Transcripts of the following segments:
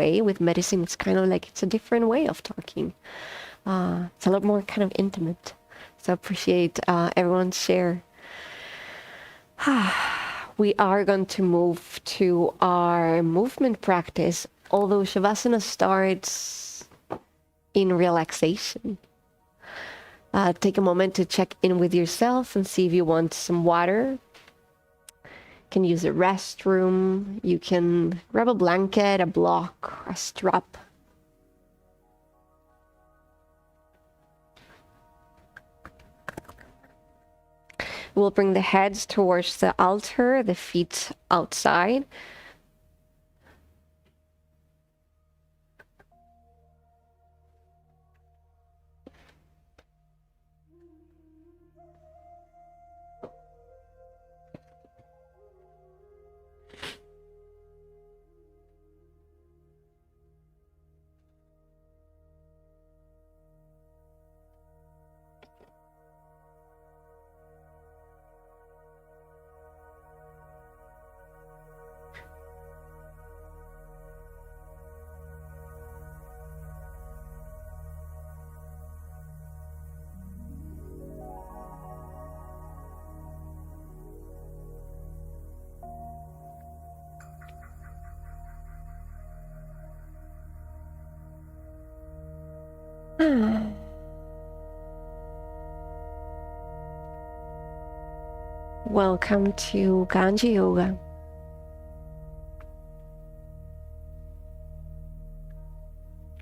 way. With medicine, it's kind of like it's a different way of talking. It's a lot more kind of intimate. So I appreciate everyone's share. We are going to move to our movement practice, although Shavasana starts in relaxation. Take a moment to check in with yourself and see if you want some water. You can use a restroom. You can grab a blanket, a block, a strap. We'll bring the heads towards the altar, the feet outside. Welcome to Ganja Yoga.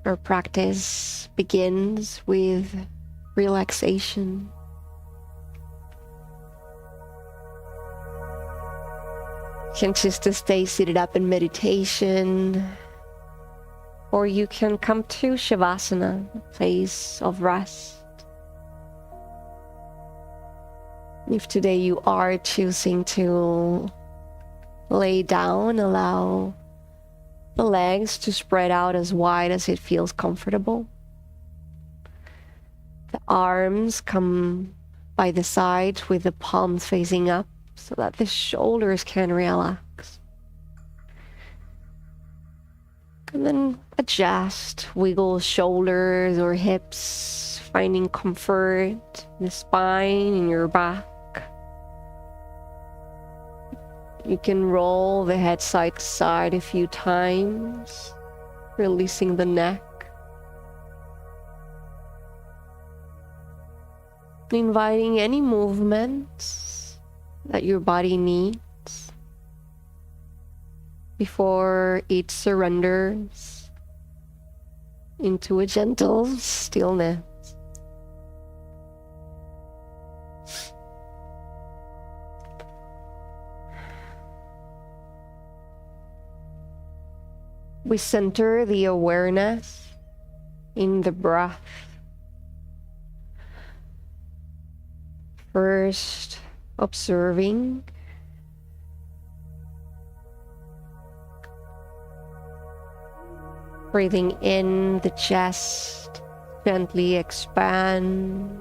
Our practice begins with relaxation. You can choose to stay seated up in meditation, or you can come to Shavasana, a place of rest. If today you are choosing to lay down, allow the legs to spread out as wide as it feels comfortable. The arms come by the side with the palms facing up so that the shoulders can relax. And then adjust, wiggle shoulders or hips, finding comfort in the spine, in your back. You can roll the head side to side a few times, releasing the neck. Inviting any movements that your body needs before it surrenders into a gentle stillness. We center the awareness in the breath. First, observing. Breathing in, the chest gently expand.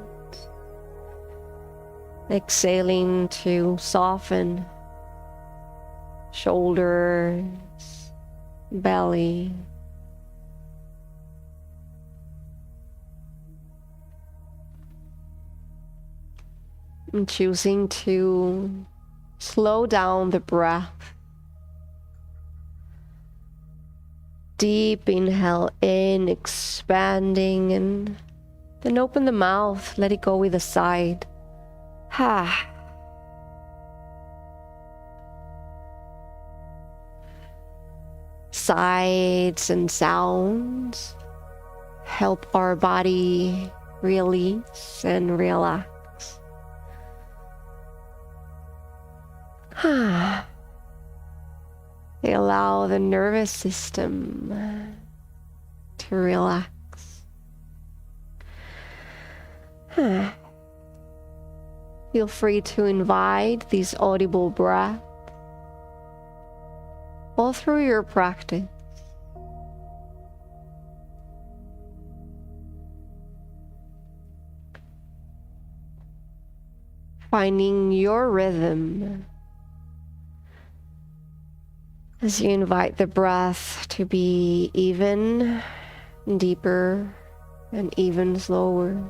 Exhaling to soften. Shoulders, belly. And choosing to slow down the breath. Deep inhale in, expanding, and then open the mouth, let it go with a sigh. Sighs and sounds help our body release and relax. They allow the nervous system to relax. Feel free to invite these audible breaths all through your practice. Finding your rhythm. As you invite the breath to be even deeper and even slower.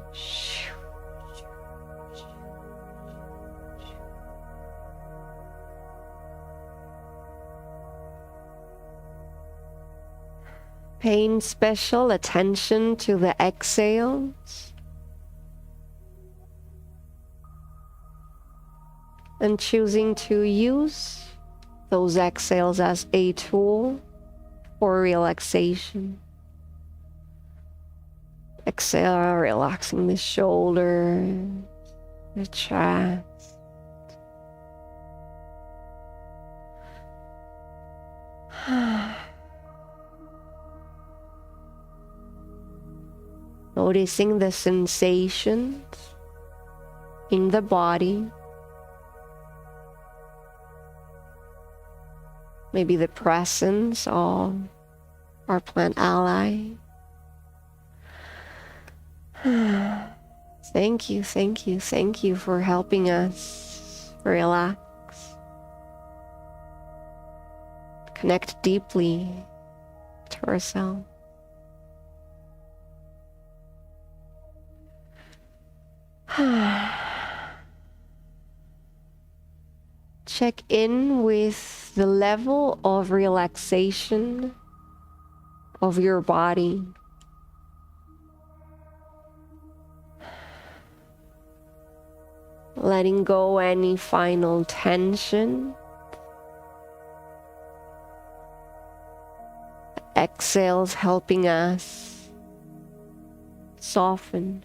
Paying special attention to the exhales and choosing to use those exhales as a tool for relaxation. Exhale, relaxing the shoulders, the chest. Noticing the sensations in the body. Maybe the presence of our plant ally. Thank you for helping us relax. Connect deeply to ourselves. Check in with the level of relaxation of your body. Letting go any final tension. Exhales helping us soften.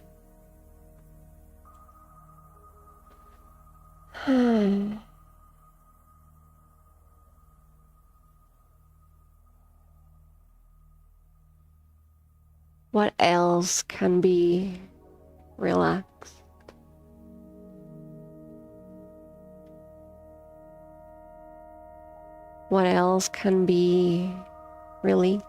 What else can be relaxed? What else can be released?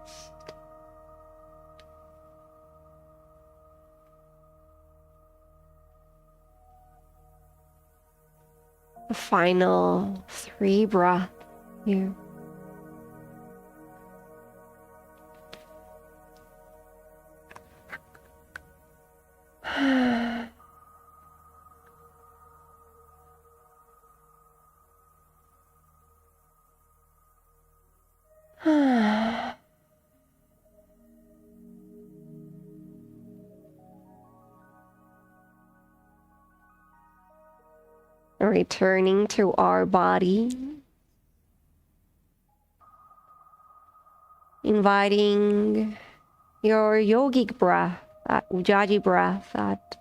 The final 3 breaths here. Returning to our body, inviting your yogic breath, that ujjayi breath, that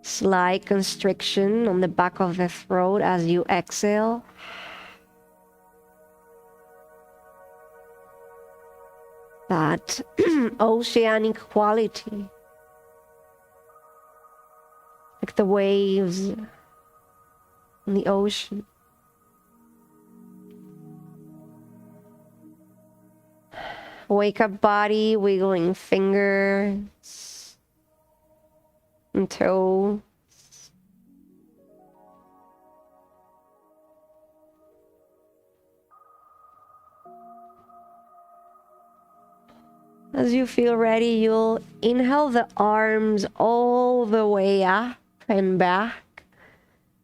slight constriction on the back of the throat as you exhale. That oceanic quality, like the waves in the ocean. Wake up body, wiggling fingers and toes. As you feel ready, you'll inhale the arms all the way up and back,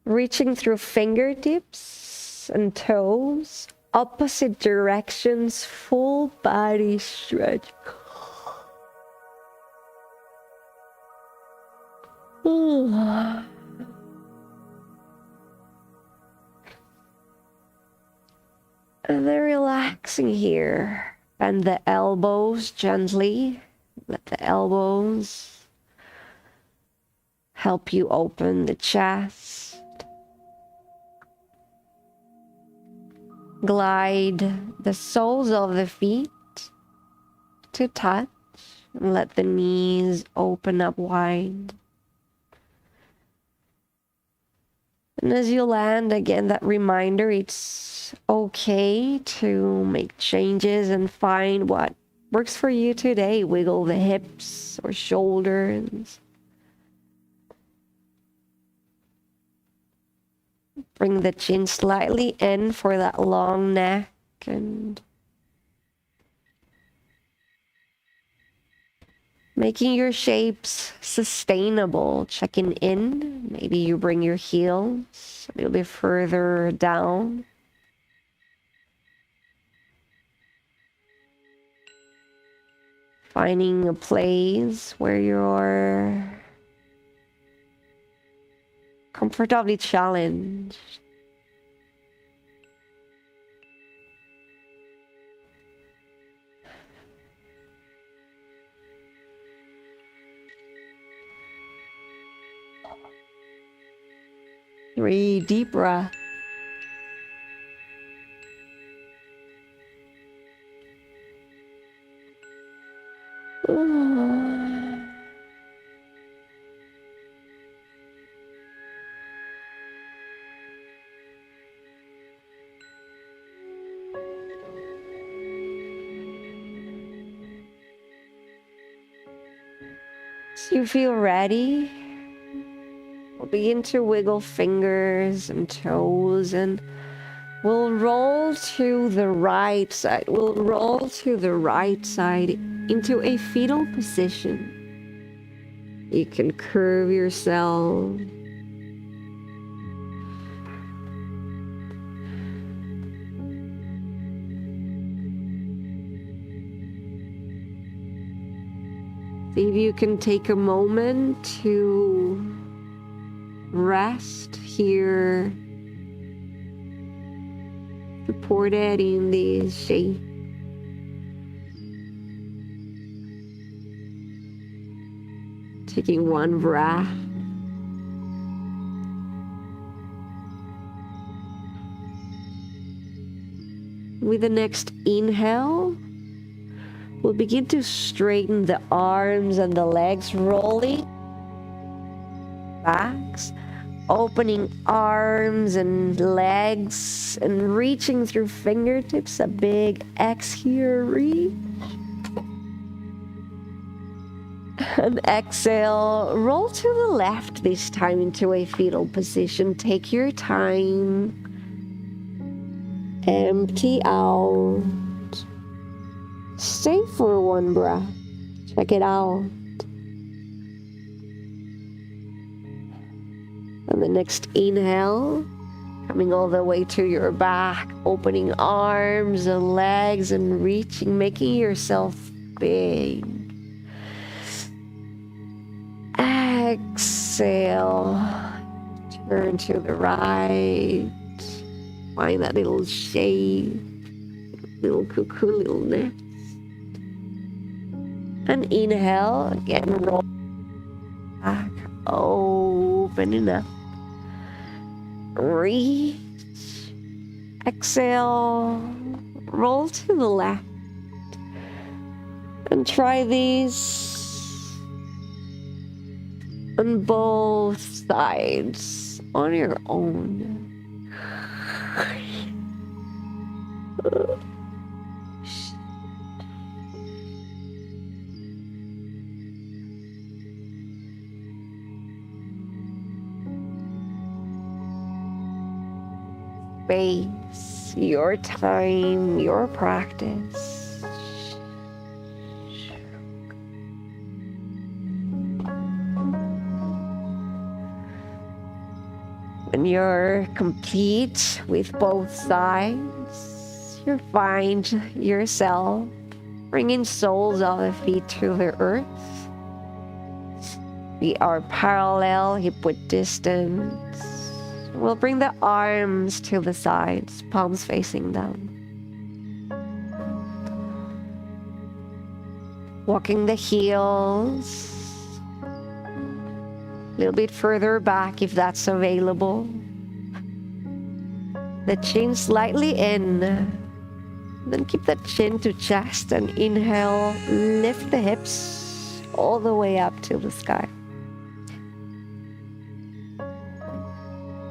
reaching through fingertips and toes, opposite directions, full body stretch. And then relaxing here. Bend the elbows gently. Let the elbows help you open the chest. Glide the soles of the feet to touch and let the knees open up wide. And as you land, again, that reminder, it's okay to make changes and find what works for you today. Wiggle the hips or shoulders. Bring the chin slightly in for that long neck. and making your shapes sustainable. Checking in. Maybe you bring your heels a little bit further down. Finding a place where you're comfortably challenged. Three deep breaths. So you feel ready, we'll begin to wiggle fingers and toes, and we'll roll to the right side. We'll roll to the right side into a fetal position. You can curve yourself. See if you can take a moment to rest here, supported in this shape. Taking one breath. With the next inhale, we'll begin to straighten the arms and the legs, rolling backs, opening arms and legs and reaching through fingertips. A big X here, reach. And exhale, roll to the left, this time into a fetal position. Take your time. Empty out. Stay for one breath. Check it out. And the next inhale, coming all the way to your back, opening arms and legs and reaching, making yourself big. Exhale, turn to the right, find that little shape, little cocoon, little nest. And inhale, again, roll back, opening up, reach, exhale, roll to the left, and try these on both sides on your own. Space, your time, your practice. When you're complete with both sides, you find yourself bringing soles of the feet to the earth. We are parallel, hip width distance. We'll bring the arms to the sides, palms facing down. Walking the heels a little bit further back if that's available. The chin slightly in. Then keep the chin to chest and inhale, lift the hips all the way up to the sky.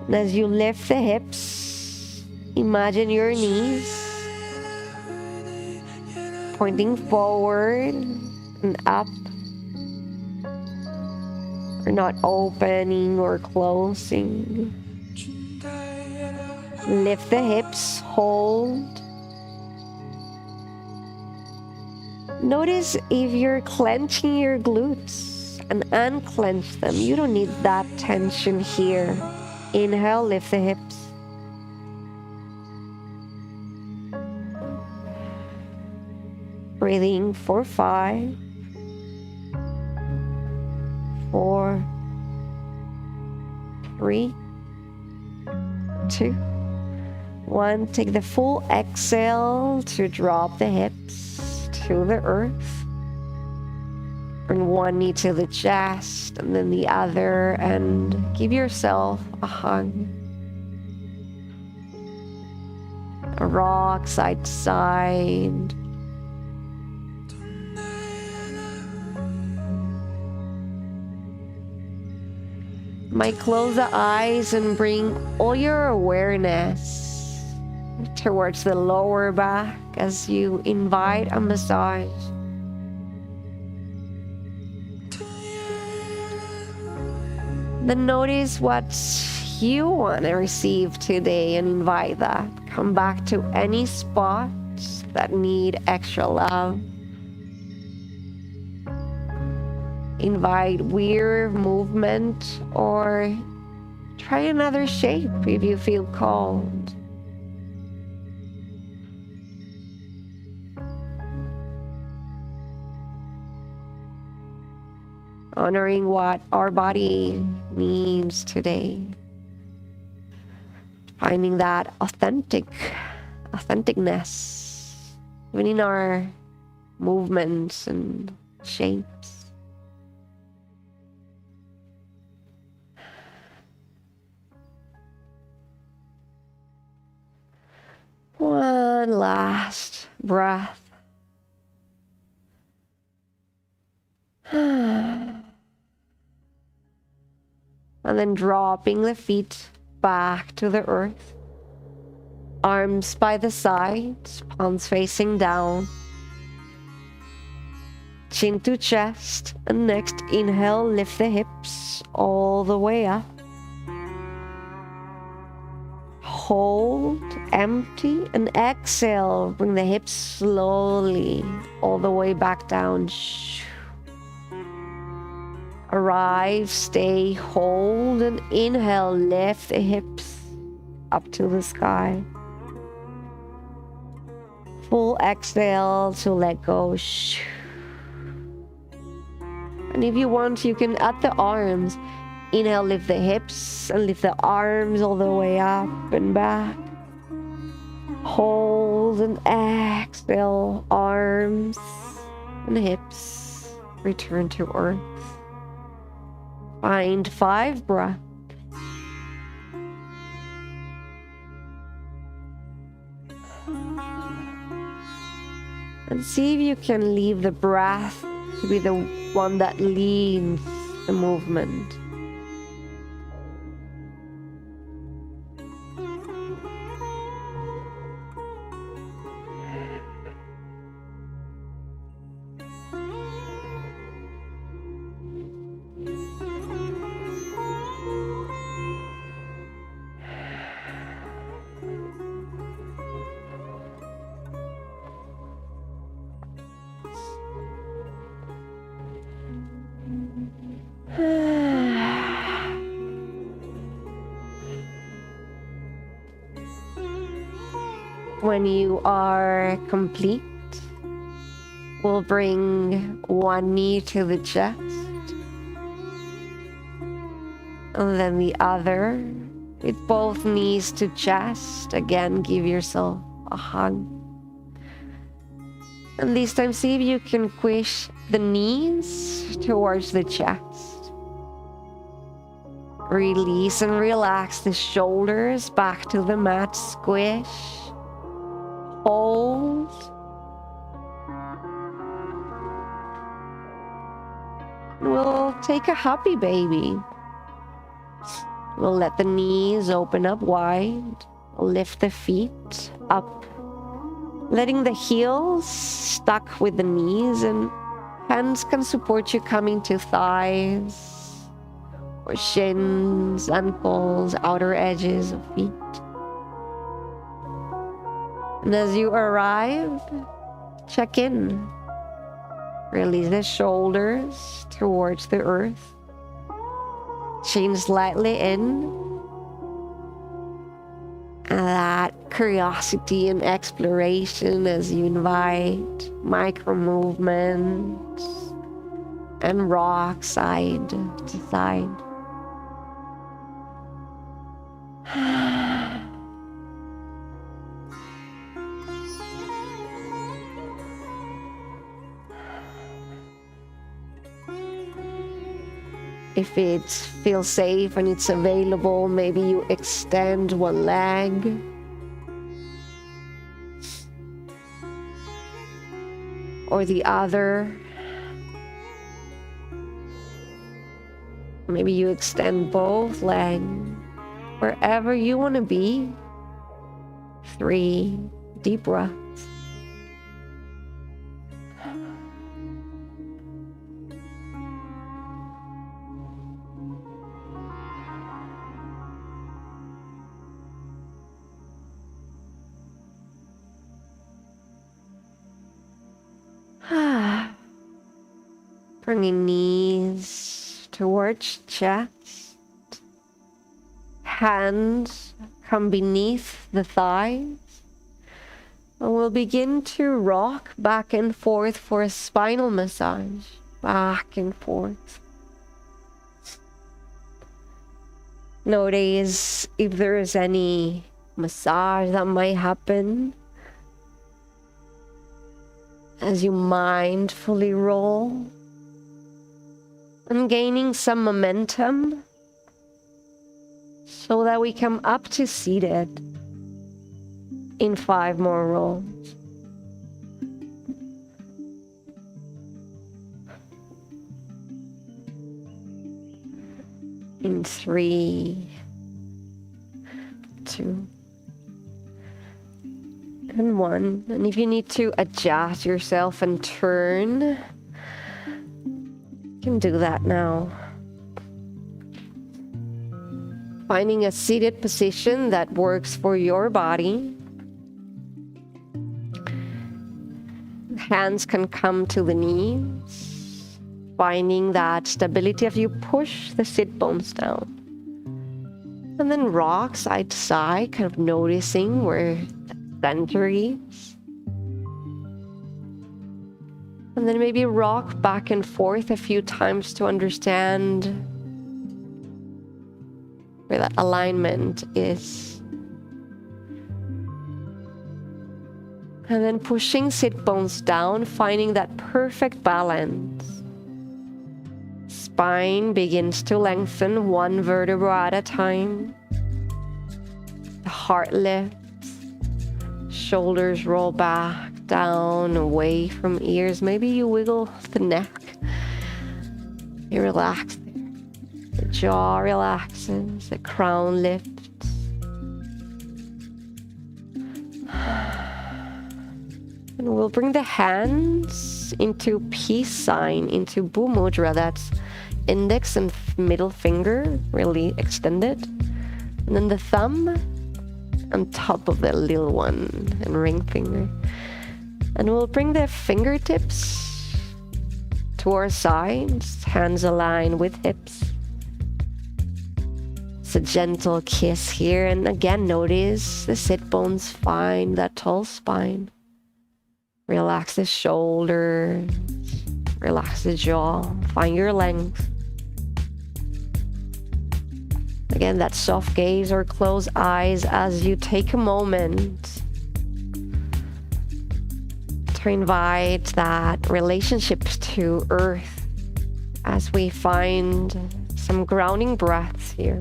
And as you lift the hips, imagine your knees pointing forward and up. You're not opening or closing. Lift the hips, hold, Notice if you're clenching your glutes and unclench them. You don't need that tension here. Inhale, lift the hips. Breathing for 5, 4, 3, 2, 1. Take the full exhale to drop the hips to the earth. Bring one knee to the chest and then the other, and give yourself a hug. A rock side to side. Might close the eyes and bring all your awareness towards the lower back as you invite a massage. Then notice what you want to receive today and invite that. Come back to any spots that need extra love. Invite weird movement or try another shape if you feel called. Honoring what our body needs today. Finding that authenticness, even in our movements and shapes. One last breath. And then dropping the feet back to the earth. Arms by the sides, palms facing down. Chin to chest. And next, inhale, lift the hips all the way up. Hold, empty, and exhale. Bring the hips slowly all the way back down. Arrive, stay, hold, and inhale. Lift the hips up to the sky. Full exhale to let go. And if you want, you can add the arms. Inhale, lift the hips and lift the arms all the way up and back. Hold and exhale, arms and hips. Return to earth. Find 5 breaths. And see if you can leave the breath to be the one that leads the movement. When you are complete, we'll bring one knee to the chest and then the other with both knees to chest. Again, give yourself a hug. And this time, see if you can push the knees towards the chest. Release and relax the shoulders back to the mat. Squish. Hold. We'll take a happy baby. We'll let the knees open up wide. Lift the feet up. Letting the heels stuck with the knees, and hands can support you coming to thighs or shins, ankles, outer edges of feet. And as you arrive, check in. Release the shoulders towards the earth. Chin slightly in. And that curiosity and exploration as you invite micro movements and rock side to side. If it feels safe and it's available, maybe you extend one leg. Or the other. Maybe you extend both legs. Wherever you want to be. 3 deep breaths. Bringing knees towards chest. Hands come beneath the thighs. And we'll begin to rock back and forth for a spinal massage. Back and forth. Notice if there is any massage that might happen as you mindfully roll. And gaining some momentum so that we come up to seated in 5 more rolls. In 3, 2, and 1. And if you need to adjust yourself and turn, you can do that now. Finding a seated position that works for your body. Hands can come to the knees. Finding that stability as you push the sit bones down. And then rock side to side, kind of noticing where the center is. And then maybe rock back and forth a few times to understand where that alignment is. And then pushing sit bones down, finding that perfect balance. Spine begins to lengthen 1 vertebra at a time. The heart lifts. Shoulders roll back. Down, away from ears. Maybe you wiggle the neck. You relax there. The jaw relaxes. The crown lifts. And we'll bring the hands into peace sign, into Bu Mudra. That's index and middle finger really extended. And then the thumb on top of the little one and ring finger. And we'll bring the fingertips to our sides, hands aligned with hips. It's a gentle kiss here. And again, notice the sit bones, find that tall spine. Relax the shoulders, relax the jaw, find your length. Again, that soft gaze or closed eyes as you take a moment to invite that relationship to earth as we find some grounding breaths here.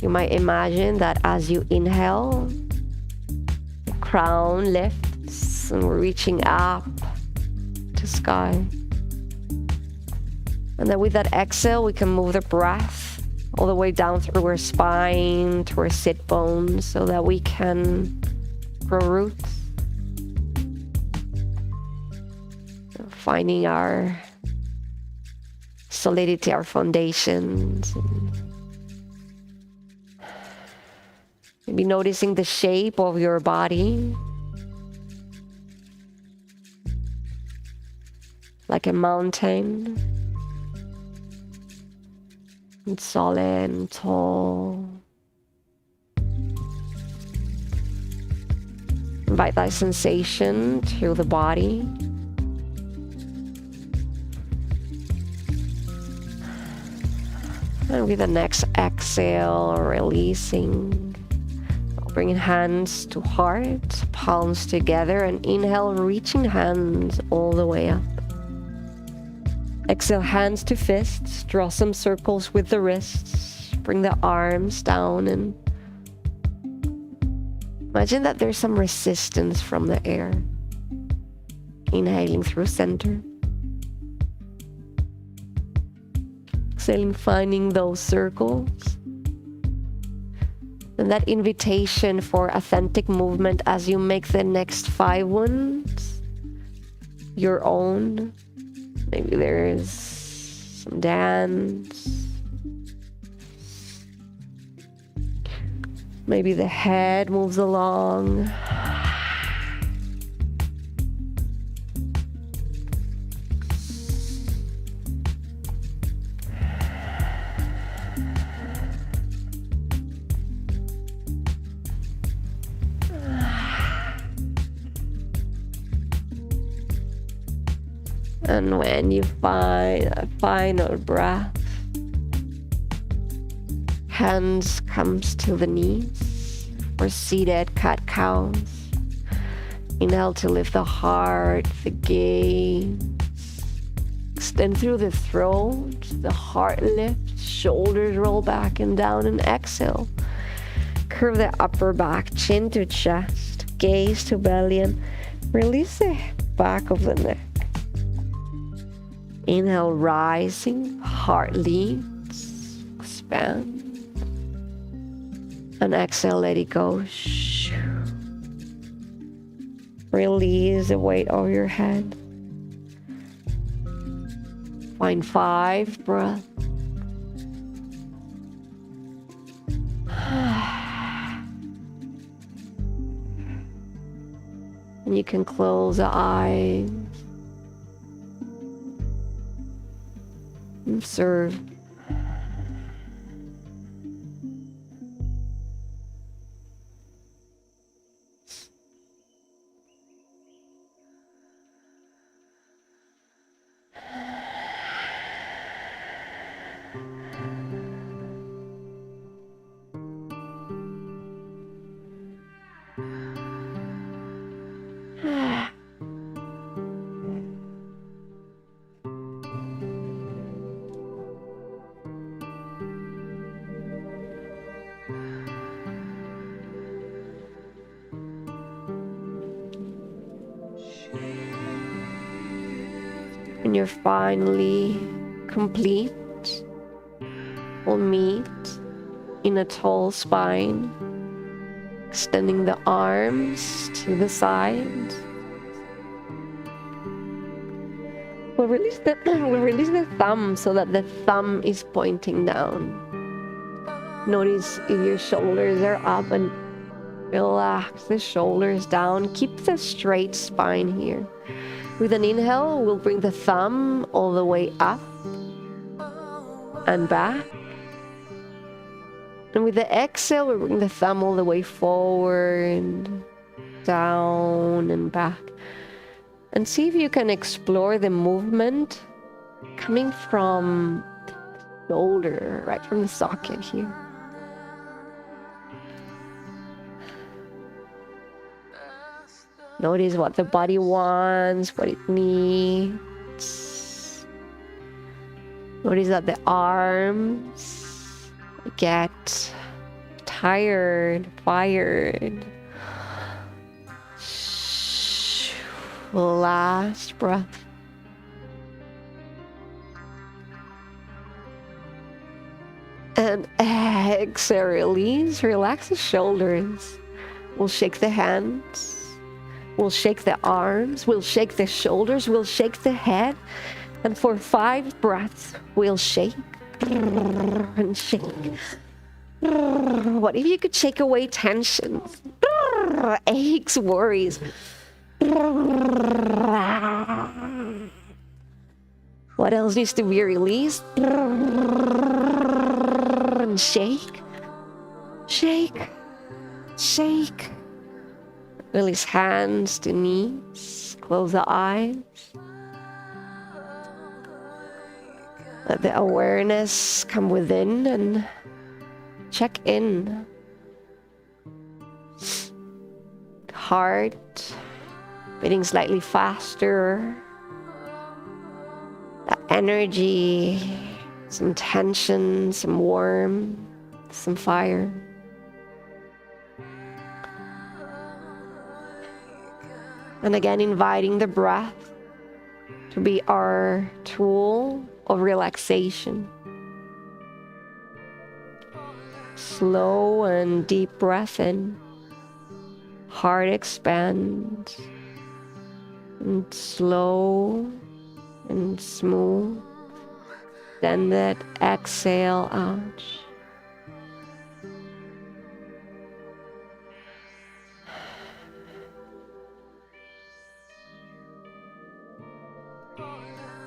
You might imagine that as you inhale, the crown lifts and we're reaching up to sky. And then with that exhale, we can move the breath all the way down through our spine to our sit bones so that we can grow roots. Finding our solidity, our foundations. Maybe noticing the shape of your body. Like a mountain. And solid and tall. Invite that sensation to the body. And with the next exhale, releasing. Bringing hands to heart, palms together, and inhale, reaching hands all the way up. Exhale, hands to fists, draw some circles with the wrists, bring the arms down, and imagine that there's some resistance from the air. Inhaling through center. Exhaling, finding those circles. And that invitation for authentic movement as you make the next 5 ones your own. Maybe there's some dance. Maybe the head moves along. And when you find a final breath, hands comes to the knees for seated cat-cows. Inhale to lift the heart, the gaze. Extend through the throat, the heart lifts, shoulders roll back and down, and exhale. Curve the upper back, chin to chest, gaze to belly, and release the back of the neck. Inhale, rising, heart leads, expand. And exhale, let it go. Release the weight of your head. Find 5 breaths. And you can close the eyes. Observe. When you're finally complete, we'll meet in a tall spine, extending the arms to the sides. We'll release the thumb so that the thumb is pointing down. Notice if your shoulders are up, and relax the shoulders down. Keep the straight spine here. With an inhale, we'll bring the thumb all the way up and back. And with the exhale, we'll bring the thumb all the way forward, down and back. And see if you can explore the movement coming from the shoulder, right from the socket here. Notice what the body wants, what it needs. Notice that the arms get tired, fired. Last breath. And exhale, release, relax the shoulders. We'll shake the hands. We'll shake the arms, we'll shake the shoulders, we'll shake the head. And for 5 breaths, we'll shake and shake What if you could shake away tensions, aches, worries? What else needs to be released? And shake, shake, shake. Release hands to knees. Close the eyes. Let the awareness come within and check in. Heart beating slightly faster. That energy, some tension, some warmth, some fire. And again, inviting the breath to be our tool of relaxation. Slow and deep breath in. Heart expands. And slow and smooth. Then that exhale out.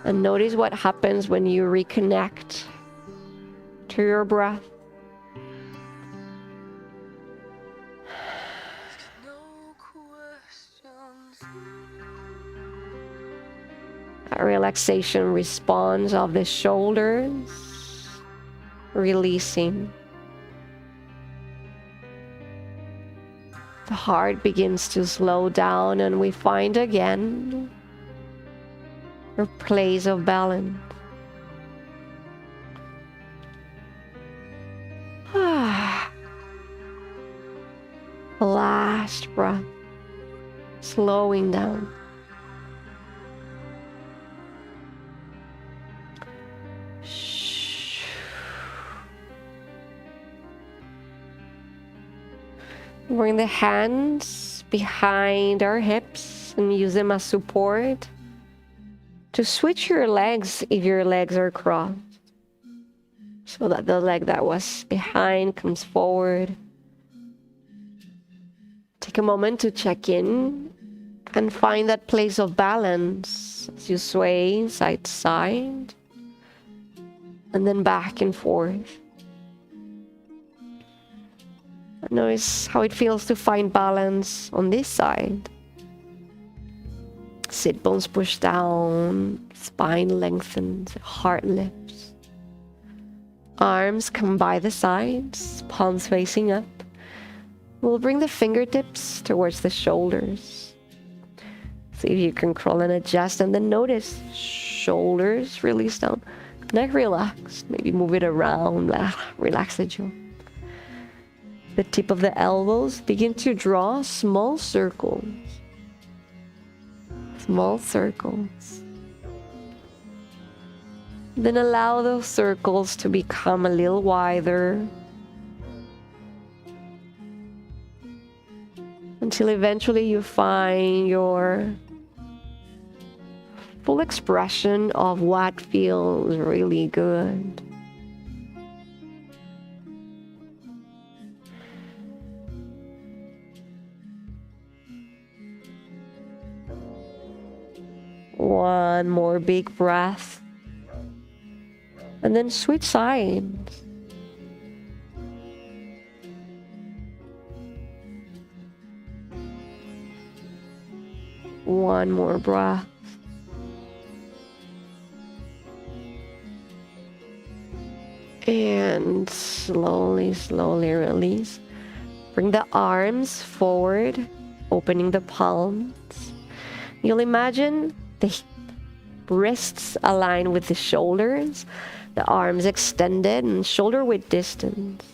And notice what happens when you reconnect to your breath. A relaxation response of the shoulders, releasing. The heart begins to slow down and we find again a place of balance. Last breath, slowing down. Bring the hands behind our hips and use them as support to switch your legs if your legs are crossed, so that the leg that was behind comes forward. Take a moment to check in and find that place of balance as you sway side to side and then back and forth. Notice how it feels to find balance on this side. Sit bones push down, spine lengthens, heart lifts. Arms come by the sides, palms facing up. We'll bring the fingertips towards the shoulders. See if you can crawl and adjust, and then notice shoulders release down, neck relaxed. Maybe move it around, relax the jaw. The tip of the elbows begin to draw small circles. Small circles. Then allow those circles to become a little wider until eventually you find your full expression of what feels really good. One more big breath. And then switch sides. One more breath. And slowly, slowly release. Bring the arms forward, opening the palms. You'll imagine the wrists align with the shoulders, the arms extended and shoulder width distance.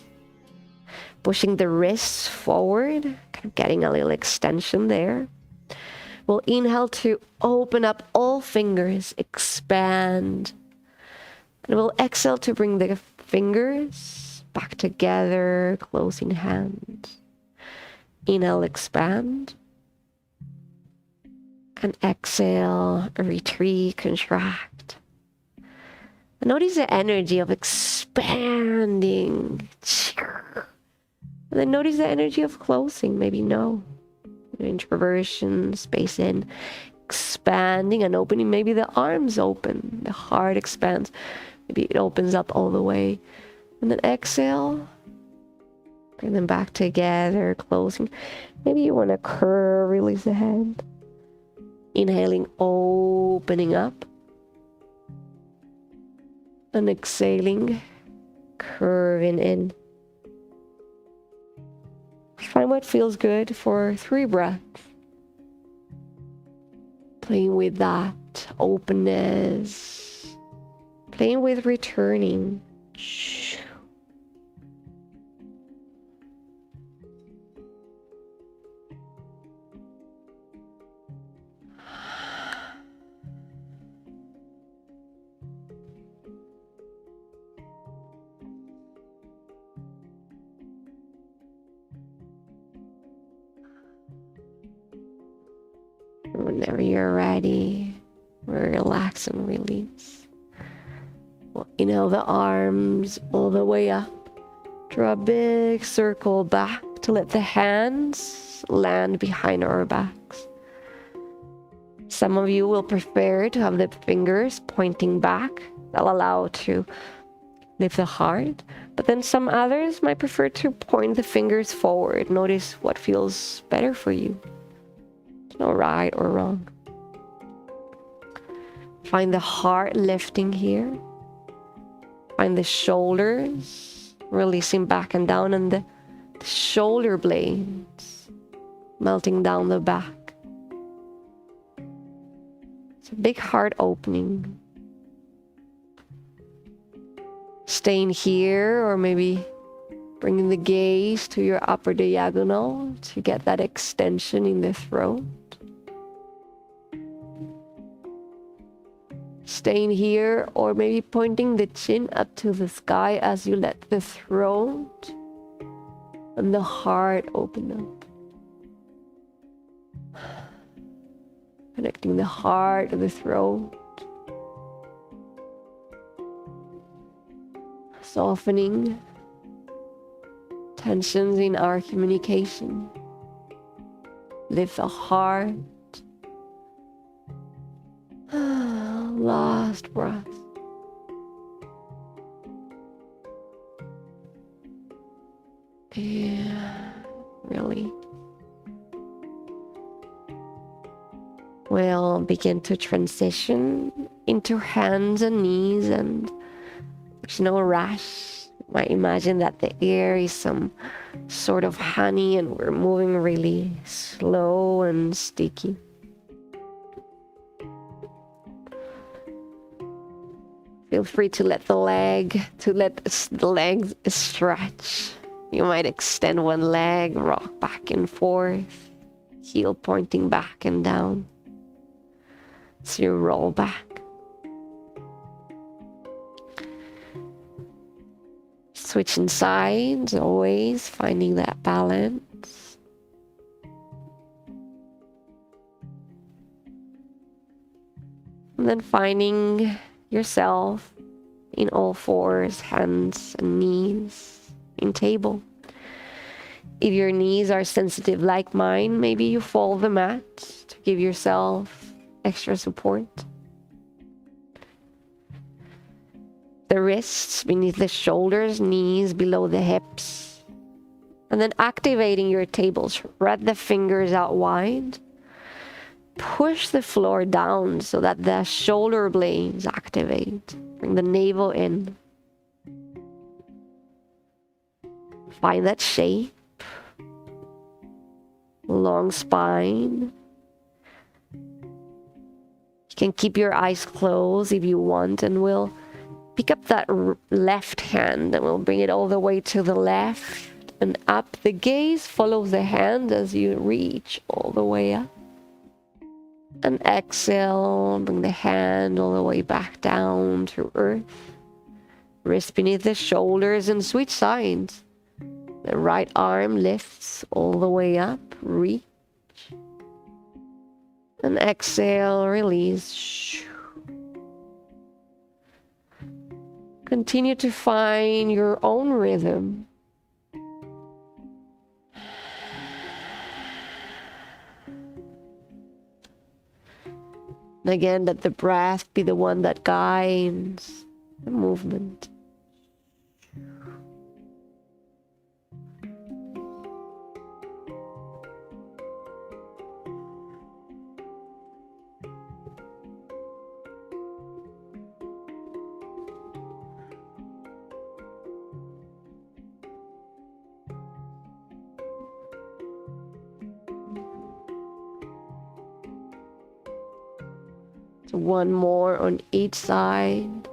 Pushing the wrists forward, kind of getting a little extension there. We'll inhale to open up all fingers, expand. And we'll exhale to bring the fingers back together, closing hands. Inhale, expand. And exhale, retreat, contract. And notice the energy of expanding. And then notice the energy of closing. Maybe no. Introversion, space in, expanding and opening. Maybe the arms open, the heart expands. Maybe it opens up all the way. And then exhale. Bring them back together, closing. Maybe you want to curve, release the head. Inhaling, opening up. And exhaling, curving in. Find what feels good for 3 breaths. Playing with that openness. Playing with returning. Whenever you're ready, relax and release. Well, inhale the arms all the way up. Draw a big circle back to let the hands land behind our backs. Some of you will prefer to have the fingers pointing back. That'll allow to lift the heart. But then some others might prefer to point the fingers forward. Notice what feels better for you. No right or wrong. Find the heart lifting here. Find the shoulders releasing back and down, and the shoulder blades melting down the back. It's a big heart opening. Staying here, or maybe bringing the gaze to your upper diagonal to get that extension in the throat. Staying here, or maybe pointing the chin up to the sky as you let the throat and the heart open up. Connecting the heart to the throat. Softening tensions in our communication. Lift the heart. Last breath. Yeah, really. We'll begin to transition into hands and knees, and there's no rush. You might imagine that the air is some sort of honey and we're moving really slow and sticky. Feel free to let the legs stretch. You might extend one leg, rock back and forth, heel pointing back and down. So you roll back. Switching sides, always finding that balance. And then finding yourself in all fours, hands and knees, in table. If your knees are sensitive like mine, maybe you fold the mat to give yourself extra support. The wrists beneath the shoulders, knees below the hips. And then activating your table, spread the fingers out wide. Push the floor down so that the shoulder blades activate. Bring the navel in. Find that shape. Long spine. You can keep your eyes closed if you want, and we'll pick up that left hand and we'll bring it all the way to the left and up. The gaze follows the hand as you reach all the way up. And exhale, bring the hand all the way back down to earth. Wrist beneath the shoulders and switch sides. The right arm lifts all the way up, reach. And exhale, release. Continue to find your own rhythm. And again, let the breath be the one that guides the movement. So one more on each side.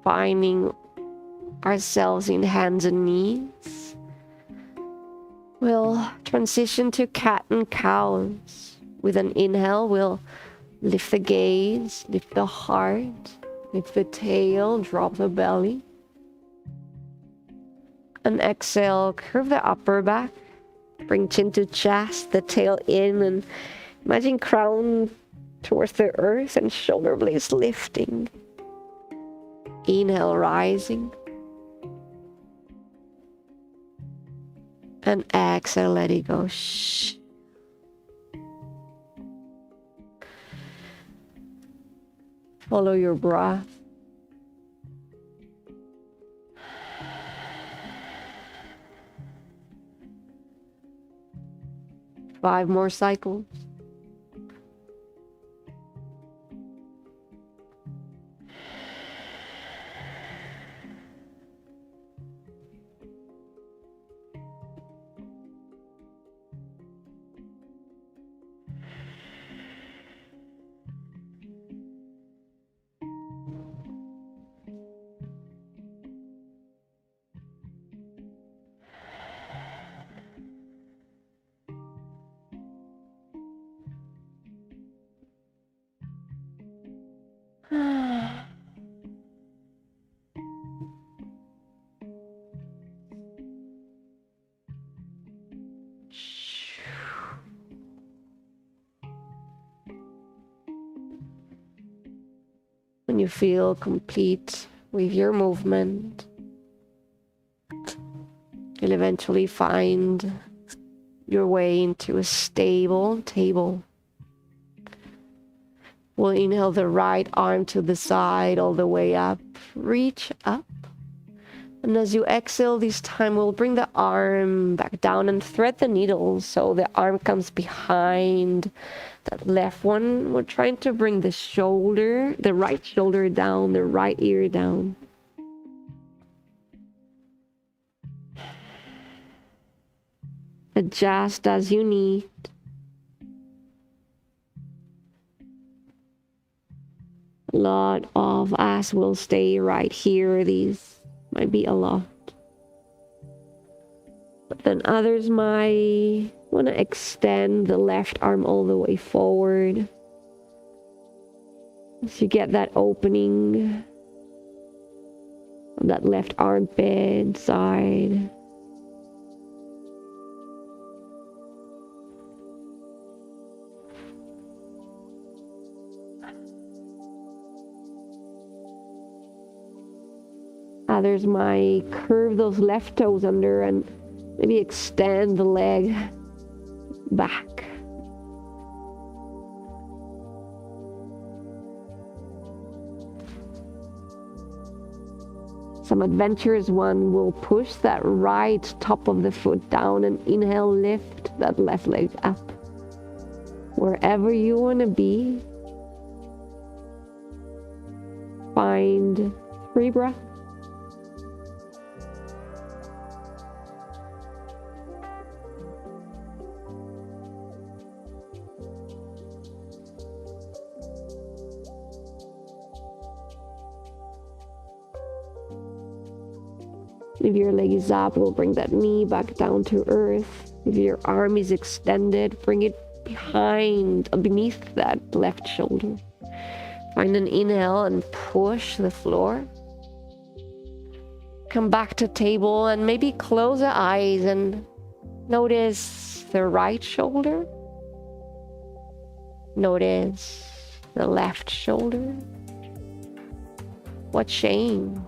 Finding ourselves in hands and knees. We'll transition to cat and cows. With an inhale, we'll lift the gaze, lift the heart, lift the tail, drop the belly. And exhale, curve the upper back, bring chin to chest, the tail in, and imagine crown towards the earth and shoulder blades lifting. Inhale, rising. And exhale, let it go. Shh. Follow your breath. Five more cycles. When you feel complete with your movement, you'll eventually find your way into a stable table. We'll inhale the right arm to the side, all the way up. Reach up. And as you exhale this time, we'll bring the arm back down and thread the needle so the arm comes behind that left one. We're trying to bring the shoulder, the right shoulder down, the right ear down. Adjust as you need. A lot of us will stay right here. These might be a lot. But then others might want to extend the left arm all the way forward. As you get that opening on that left armpit side. Others might curve those left toes under and maybe extend the leg back. Some adventurous one will push that right top of the foot down and inhale, lift that left leg up. Wherever you want to be, find 3 breaths. If your leg is up, we'll bring that knee back down to earth. If your arm is extended, bring it beneath that left shoulder. Find an inhale and push the floor. Come back to table and maybe close the eyes and notice the right shoulder. Notice the left shoulder. What changed?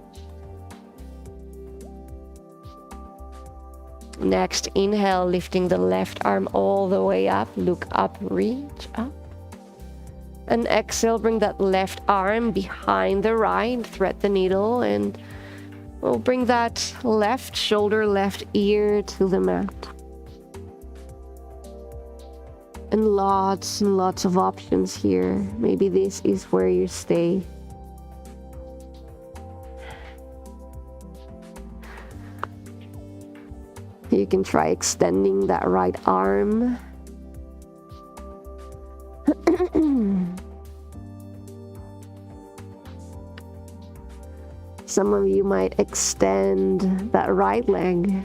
Next, inhale, lifting the left arm all the way up. Look up, reach up. And exhale, bring that left arm behind the right. Thread the needle and we'll bring that left shoulder, left ear to the mat. And lots of options here. Maybe this is where you stay. You can try extending that right arm. Some of you might extend that right leg,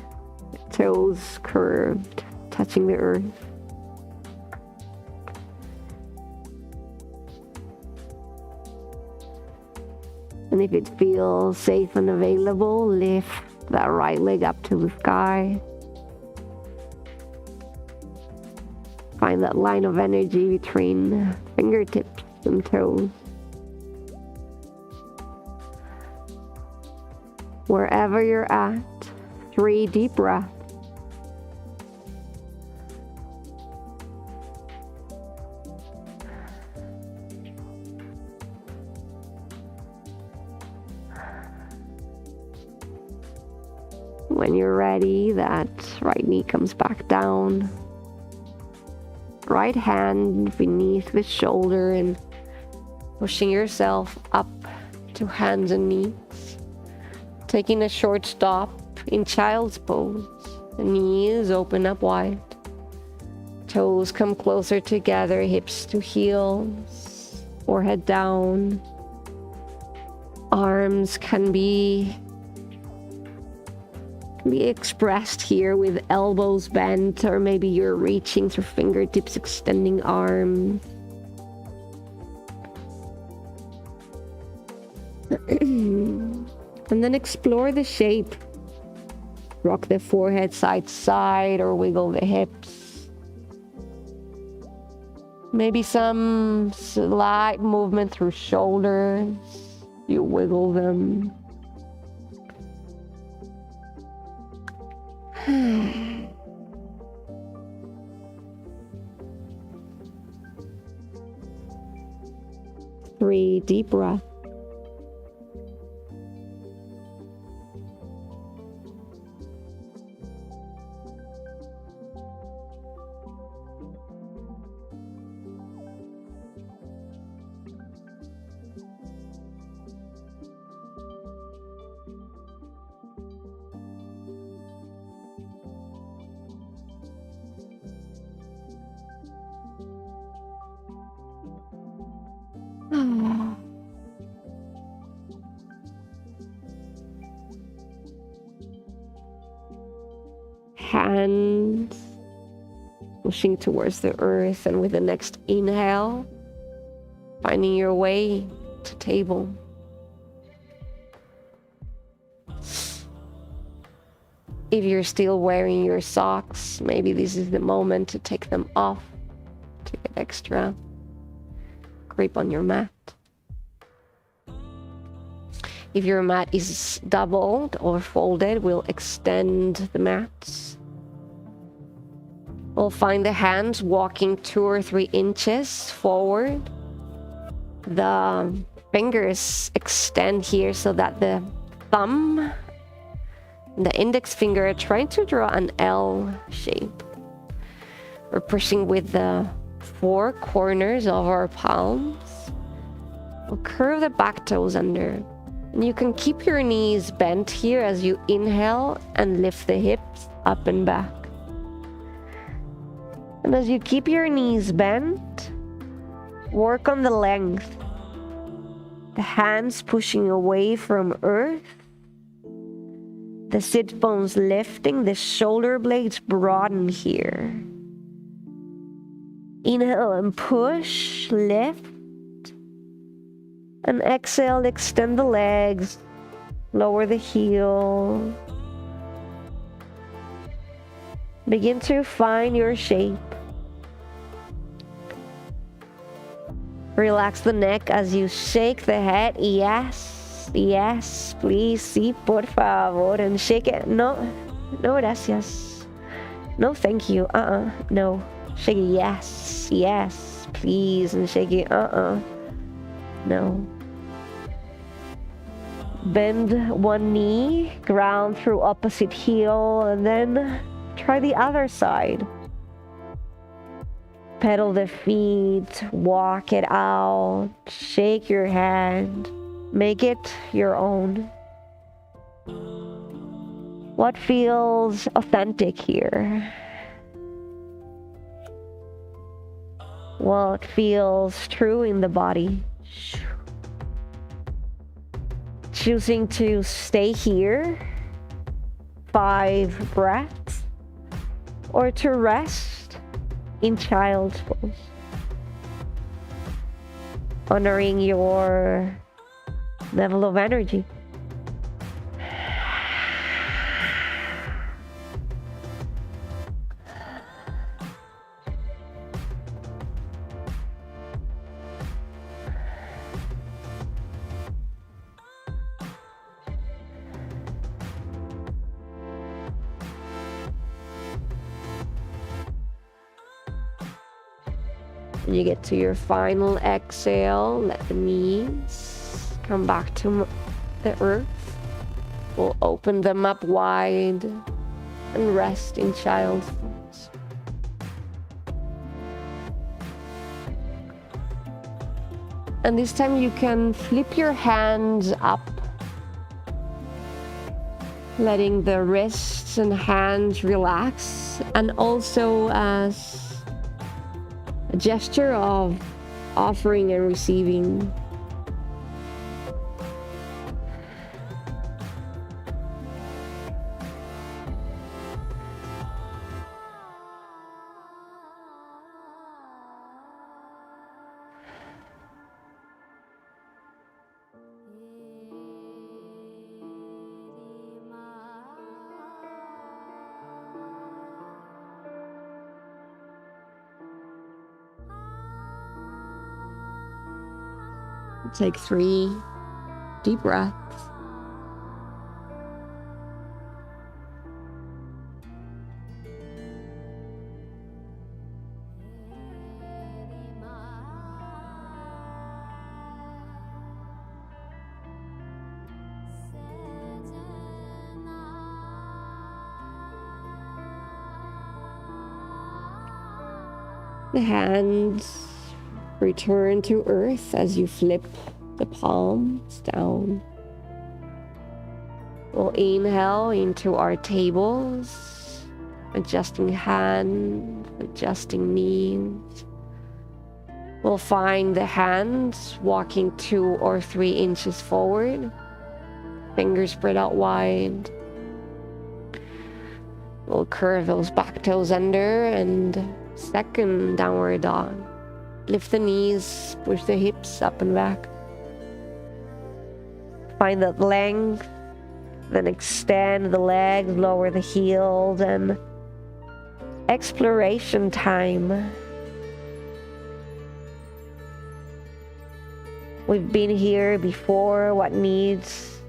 toes curved, touching the earth. And if it feels safe and available, lift that right leg up to the sky. Find that line of energy between fingertips and toes. Wherever you're at, 3 deep breaths. When you're ready, that right knee comes back down. Right hand beneath the shoulder and pushing yourself up to hands and knees. Taking a short stop in child's pose. The knees open up wide. Toes come closer together, hips to heels, forehead down. Arms can be expressed here with elbows bent, or maybe you're reaching through fingertips, extending arms. And then explore the shape. Rock the forehead side to side or wiggle the hips. Maybe some slight movement through shoulders. You wiggle them. Three deep breaths. Hands pushing towards the earth, and with the next inhale, finding your way to table. If you're still wearing your socks, maybe this is the moment to take them off to get extra grip on your mat. If your mat is doubled or folded, we'll extend the mats. We'll find the hands walking 2 or 3 inches forward. The fingers extend here so that the thumb and the index finger are trying to draw an L shape. We're pushing with the 4 corners of our palms. We'll curve the back toes under. And you can keep your knees bent here as you inhale and lift the hips up and back. And as you keep your knees bent, work on the length. The hands pushing away from earth. The sit bones lifting, the shoulder blades broaden here. Inhale and push, lift. And exhale, extend the legs, lower the heel. Begin to find your shape. Relax the neck as you shake the head. Yes, yes, please, sí, por favor. And shake it. No, no, gracias. No, thank you. No. Shake it, yes. Yes, please. And shake it, no. Bend one knee, ground through opposite heel, and then try the other side. Pedal the feet, walk it out, shake your hand, make it your own. What feels authentic here? What feels true in the body? Choosing to stay here, 5 breaths, or to rest in child's pose. Honoring your level of energy. When you get to your final exhale, let the knees come back to the earth. We'll open them up wide and rest in child's pose. And this time you can flip your hands up, letting the wrists and hands relax, and also as a gesture of offering and receiving. Take 3 deep breaths. The hands return to earth as you flip the palms down. We'll inhale into our tables, adjusting hands, adjusting knees. We'll find the hands walking 2 or 3 inches forward, fingers spread out wide. We'll curve those back toes under, and second downward dog. Lift the knees, push the hips up and back. Find that length, then extend the legs, lower the heels, and exploration time. We've been here before. What needs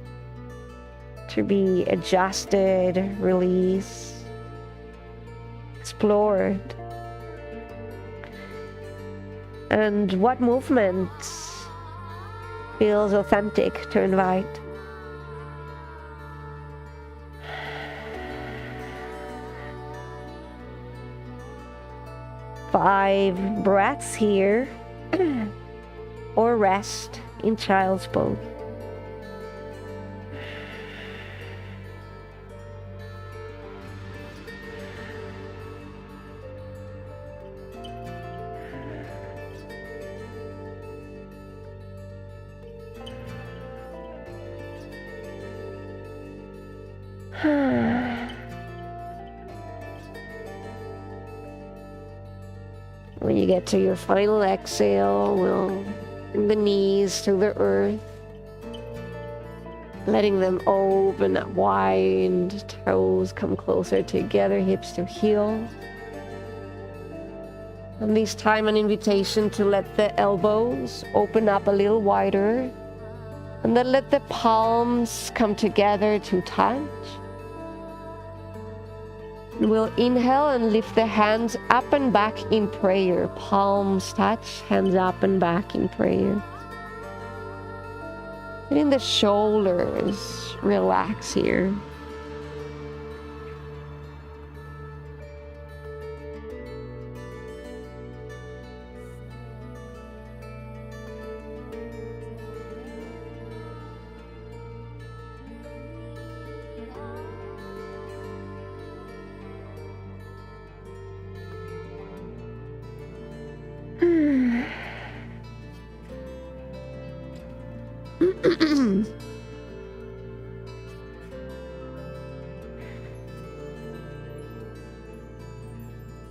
to be adjusted, released, explored? And what movements feels authentic to invite? Five breaths here, or rest in child's pose. When you get to your final exhale, we'll bring the knees to the earth, letting them open up wide, toes come closer together, hips to heel. And this time an invitation to let the elbows open up a little wider, and then let the palms come together to touch. We'll inhale and lift the hands up and back in prayer. Palms touch, hands up and back in prayer. Letting the shoulders relax here.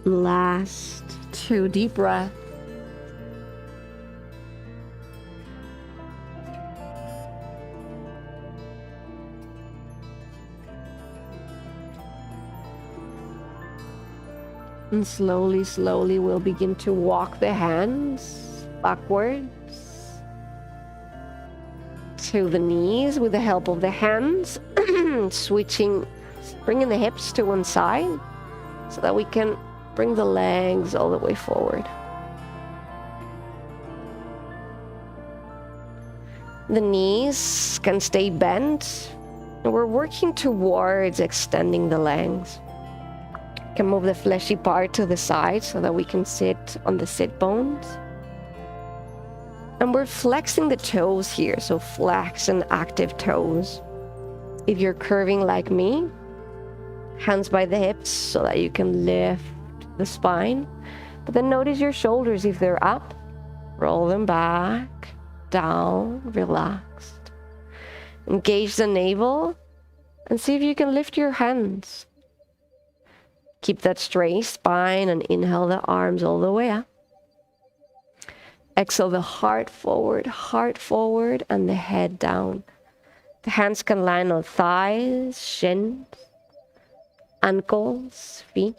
Last 2 deep breaths. And slowly, slowly we'll begin to walk the hands backwards to the knees with the help of the hands, switching, bringing the hips to one side so that we can bring the legs all the way forward. The knees can stay bent, and we're working towards extending the legs. You can move the fleshy part to the side so that we can sit on the sit bones. And we're flexing the toes here, so flex and active toes. If you're curving like me, hands by the hips so that you can lift the spine. But then notice your shoulders. If they're up, roll them back, down, relaxed. Engage the navel and see if you can lift your hands. Keep that straight spine and inhale the arms all the way up. Exhale the heart forward, and the head down. The hands can land on thighs, shins, ankles, feet.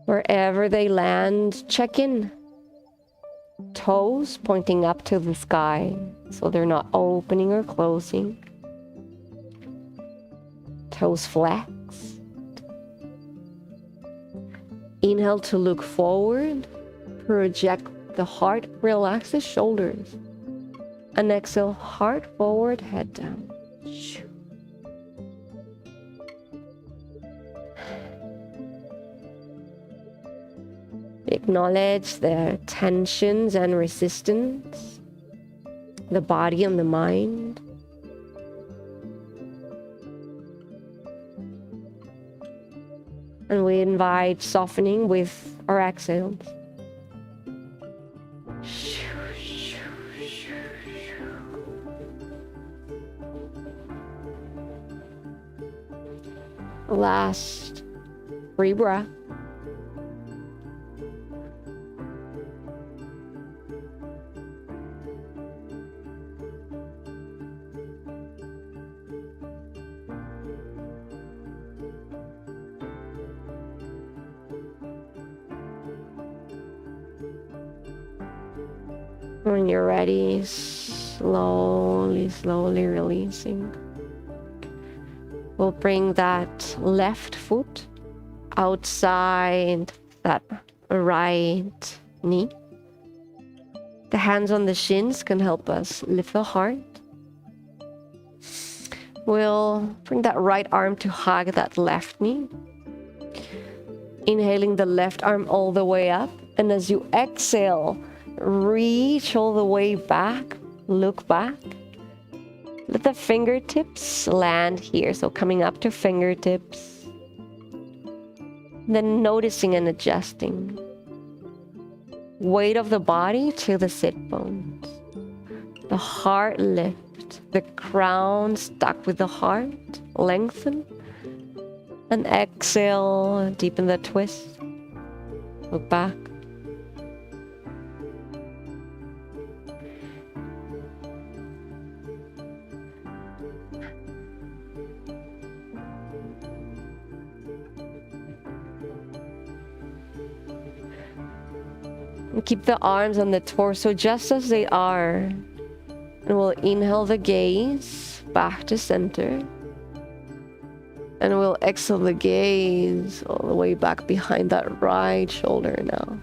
Wherever they land, check in. Toes pointing up to the sky, so they're not opening or closing. Toes flexed. Inhale to look forward. Project the heart, relax the shoulders. And exhale, heart forward, head down. Acknowledge the tensions and resistance, the body and the mind. And we invite softening with our exhales. Last 3 breaths. When you're ready, slowly releasing. We'll bring that left foot outside that right knee. The hands on the shins can help us lift the heart. We'll bring that right arm to hug that left knee. Inhaling the left arm all the way up. And as you exhale, reach all the way back, look back. Let the fingertips land here, so coming up to fingertips. Then noticing and adjusting. Weight of the body to the sit bones. The heart lift, the crown stuck with the heart, lengthen. And exhale, deepen the twist. Look back. And keep the arms on the torso just as they are. And we'll inhale the gaze back to center. And we'll exhale the gaze all the way back behind that right shoulder now.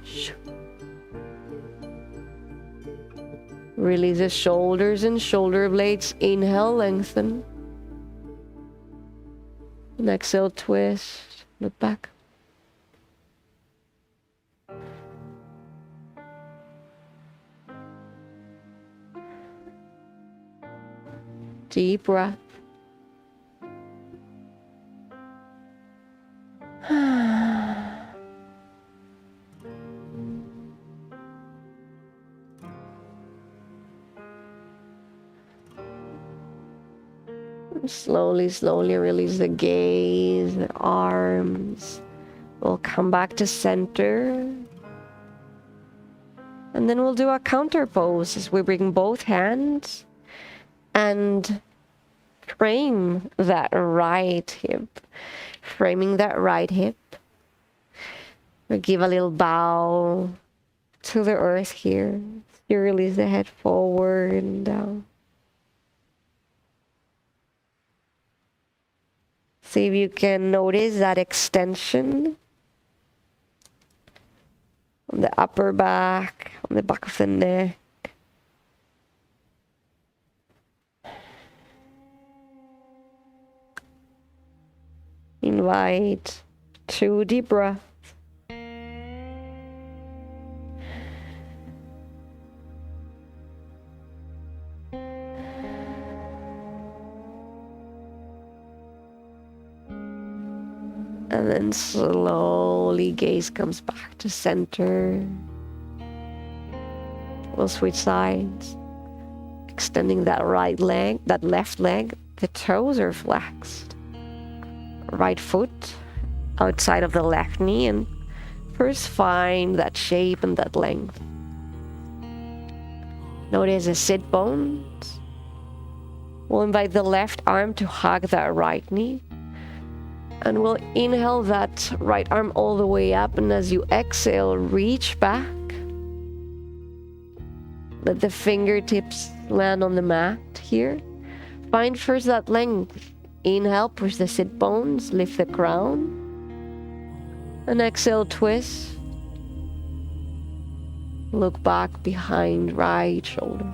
Release the shoulders and shoulder blades. Inhale, lengthen. And exhale, twist. Look back. Deep breath. Slowly, slowly release the gaze, the arms. We'll come back to center. And then we'll do a counter pose as we bring both hands and frame that right hip. Framing that right hip. We'll give a little bow to the earth here. You release the head forward and down. See if you can notice that extension on the upper back, on the back of the neck. Invite 2 deep breaths. And then slowly gaze comes back to center. We'll switch sides. Extending that right leg, that left leg. The toes are flexed. Right foot outside of the left knee, and first find that shape and that length. Notice the sit bones. We'll invite the left arm to hug that right knee. And we'll inhale that right arm all the way up, and as you exhale, reach back. Let the fingertips land on the mat here. Find first that length. Inhale, push the sit bones, lift the crown. And exhale, twist. Look back behind right shoulder.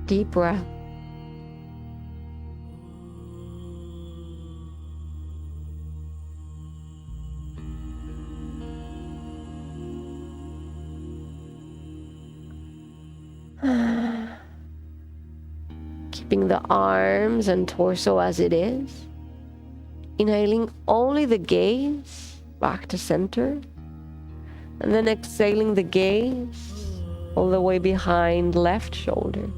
Deep breath. Keeping the arms and torso as it is. Inhaling only the gaze back to center. And then exhaling the gaze all the way behind left shoulder.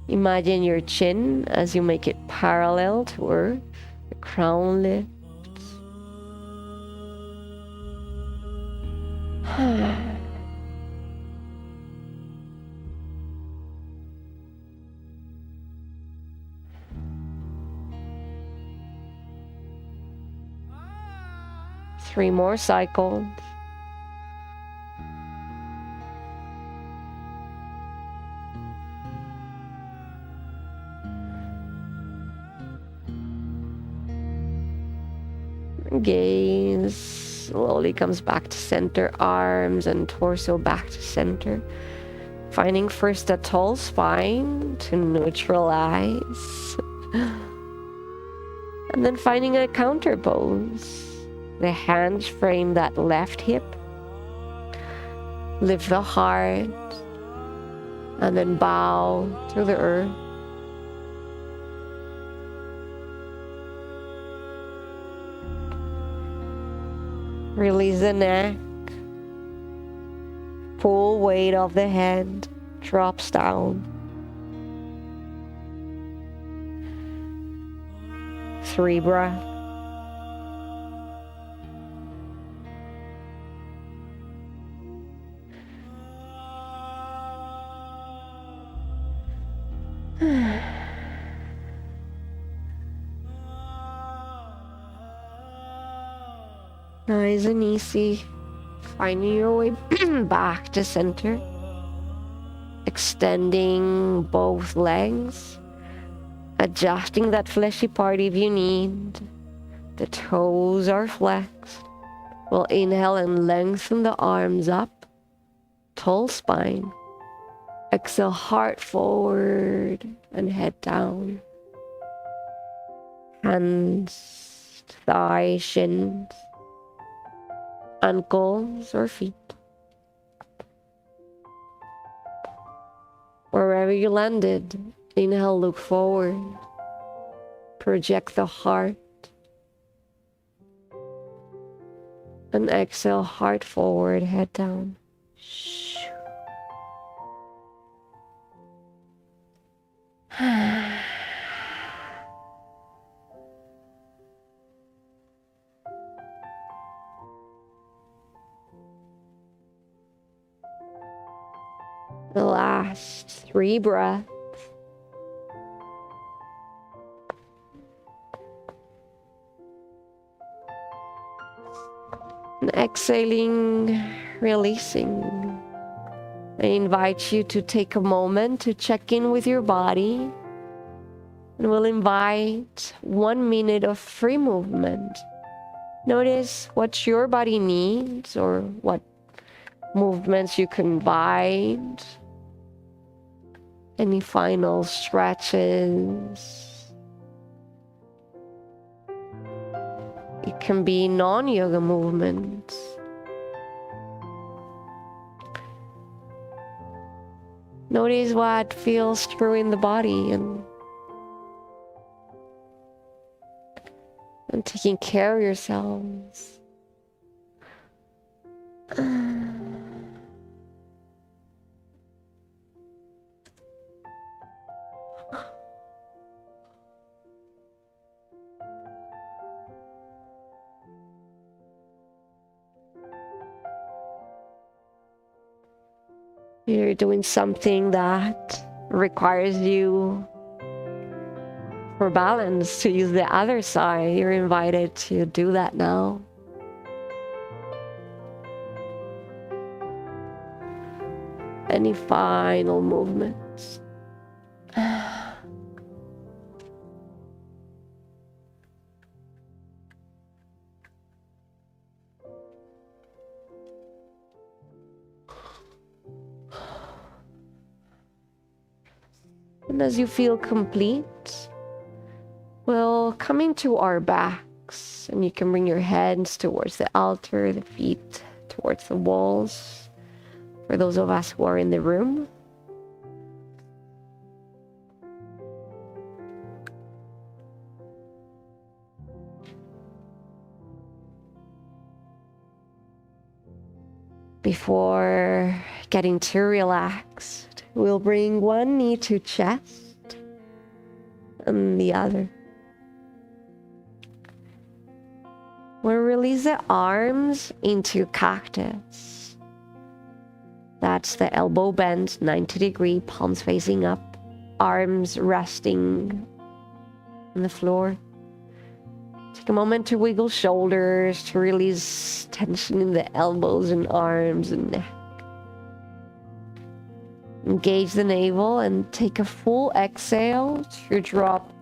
Imagine your chin as you make it parallel to earth. The crown lifts. Three more cycles. Gaze slowly comes back to center, arms and torso back to center. Finding first a tall spine to neutralize. And then finding a counter pose. The hands frame that left hip. Lift the heart. And then bow to the earth. Release the neck. Full weight of the head drops down. 3 breaths. Nice and easy. Finding your way back to center. Extending both legs. Adjusting that fleshy part if you need. The toes are flexed. We'll inhale and lengthen the arms up. Tall spine. Exhale, heart forward and head down. Hands, thighs, shins, ankles or feet. Wherever you landed, inhale, look forward. Project the heart. And exhale, heart forward, head down. The last 3 breaths. And exhaling, releasing. I invite you to take a moment to check in with your body. And we'll invite 1 minute of free movement. Notice what your body needs or what movements you can invite. Any final stretches. It can be non-yoga movements. Notice what feels true in the body and taking care of yourselves. You're doing something that requires you for balance to use the other side. You're invited to do that now. Any final movements? And as you feel complete, we'll come into our backs, and you can bring your hands towards the altar, the feet towards the walls, for those of us who are in the room. Before getting too relaxed, we'll bring one knee to chest and the other. We'll release the arms into cactus. That's the elbow bend, 90-degree, palms facing up, arms resting on the floor. Take a moment to wiggle shoulders, to release tension in the elbows and arms and neck. Engage the navel and take a full exhale to drop.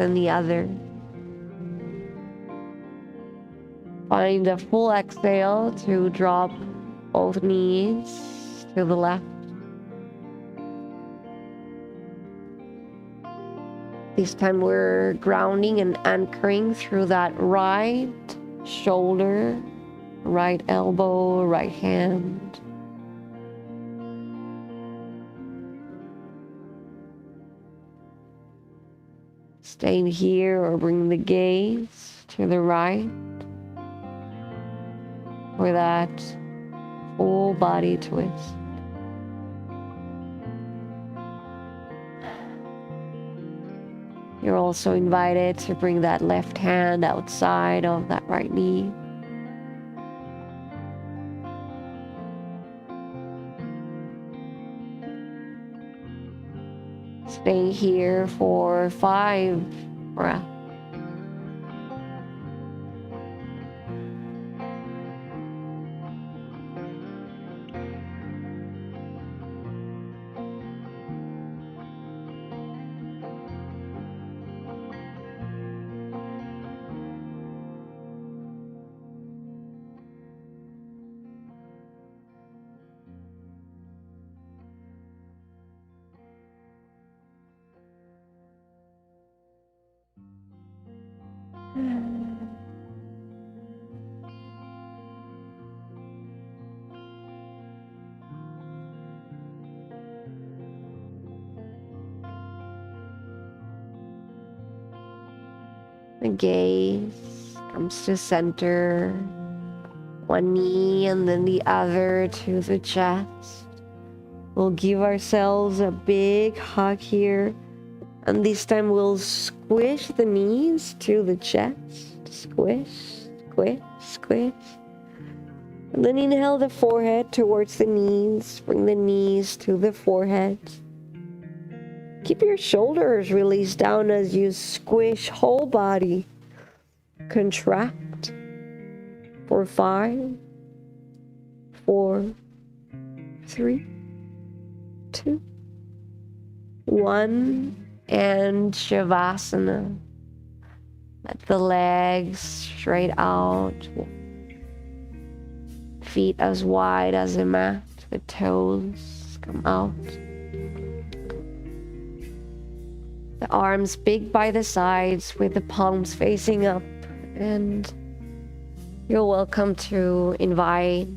than the other. Find a full exhale to drop both knees to the left. This time we're grounding and anchoring through that right shoulder, right elbow, right hand. Staying here or bring the gaze to the right for that full body twist. You're also invited to bring that left hand outside of that right knee. Stay here for 5 breaths. The gaze comes to center, one knee and then the other to the chest. We'll give ourselves a big hug here, and this time we'll squish the knees to the chest. Squish, squish, squish. And then inhale the forehead towards the knees, bring the knees to the forehead. Keep your shoulders released down as you squish whole body. Contract for 5, 4, 3, 2, 1, and Shavasana. Let the legs straight out, feet as wide as a mat, the toes come out. The arms big by the sides with the palms facing up, and you're welcome to invite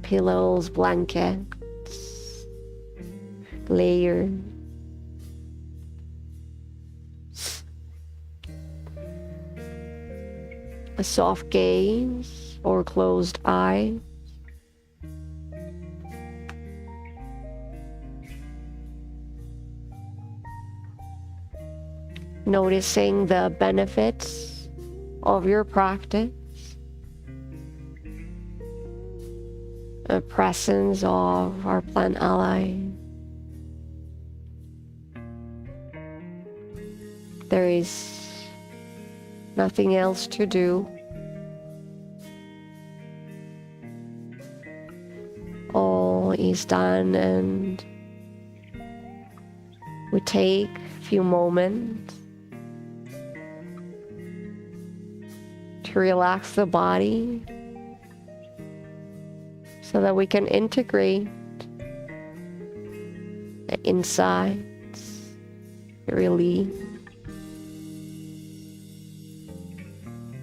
pillows, blankets, layers. A soft gaze or closed eye. Noticing the benefits of your practice, the presence of our plant ally. There is nothing else to do. All is done, and we take a few moments to relax the body so that we can integrate the insights, the relief,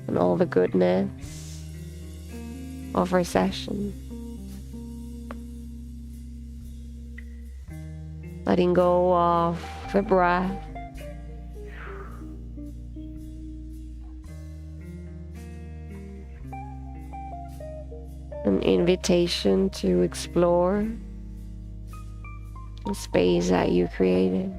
and all the goodness of our session. Letting go of the breath. An invitation to explore the space that you created.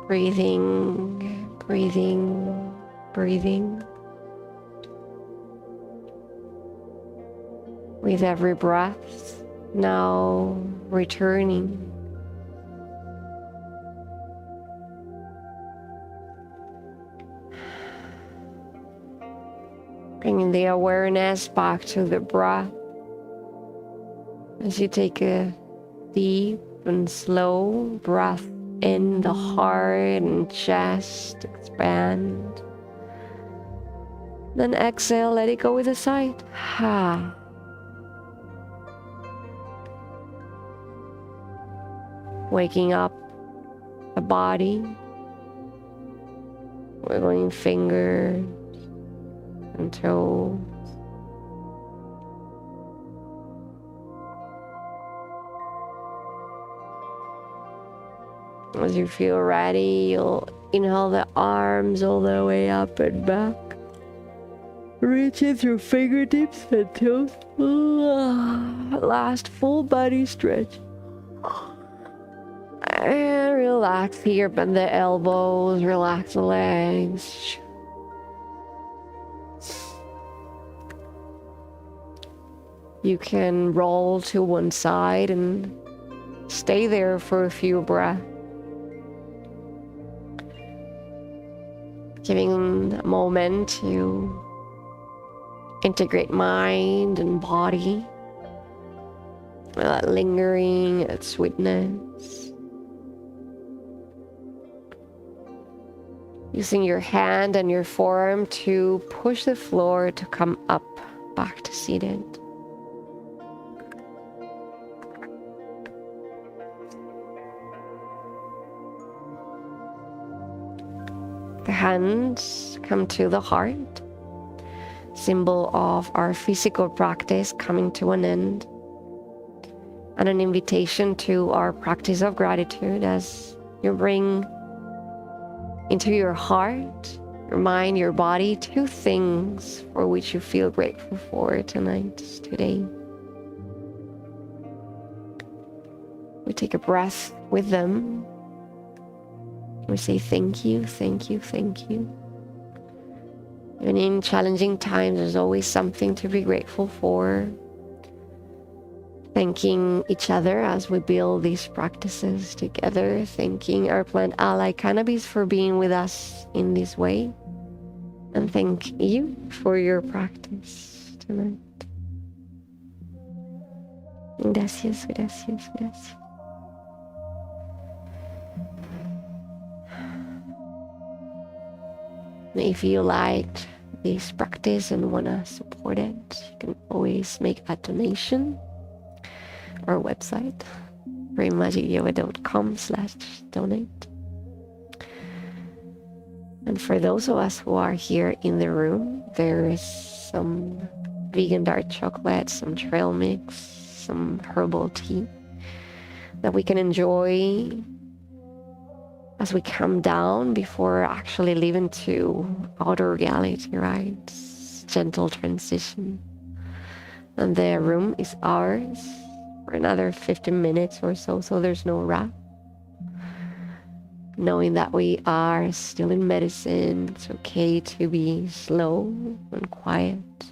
Breathing, breathing, breathing. With every breath, now returning. Bringing the awareness back to the breath as you take a deep and slow breath in. The heart and chest expand. Then exhale, let it go with a sigh. Waking up the body, wiggling fingers and toes. As you feel ready, you'll inhale the arms all the way up and back. Reach in through fingertips and toes. Last full body stretch. And relax here, bend the elbows, relax the legs. You can roll to one side and stay there for a few breaths. Giving a moment to integrate mind and body. That lingering, that sweetness. Using your hand and your forearm to push the floor to come up back to seated. The hands come to the heart, symbol of our physical practice coming to an end, and an invitation to our practice of gratitude as you bring into your heart, your mind, your body, 2 things for which you feel grateful for tonight, today. We take a breath with them. We say thank you, thank you, thank you. Even in challenging times, there's always something to be grateful for. Thanking each other as we build these practices together. Thanking our plant ally cannabis for being with us in this way. And thank you for your practice tonight. Gracias, gracias, gracias. If you liked this practice and want to support it, you can always make a donation. Our website, brainmagicyoga.com/donate. And for those of us who are here in the room, there is some vegan dark chocolate, some trail mix, some herbal tea that we can enjoy as we come down before actually leaving to outer reality, right? Gentle transition. And the room is ours for another 15 minutes or so, so there's no rush. Knowing that we are still in medicine, it's okay to be slow and quiet.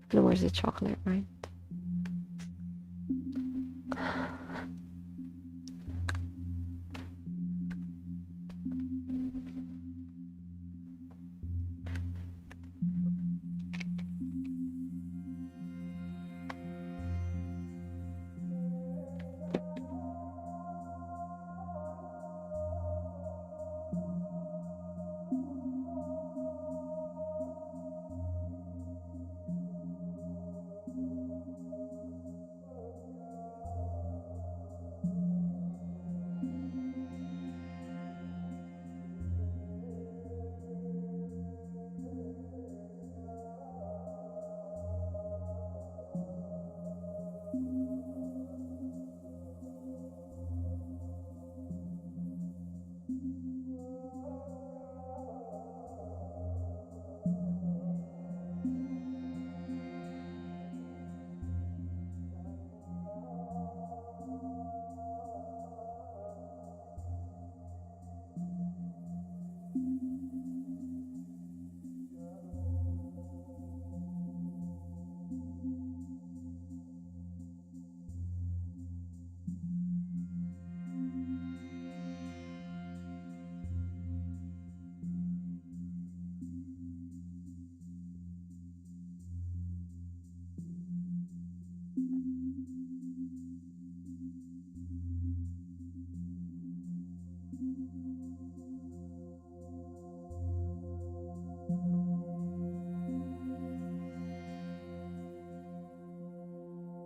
And where's the chocolate, right?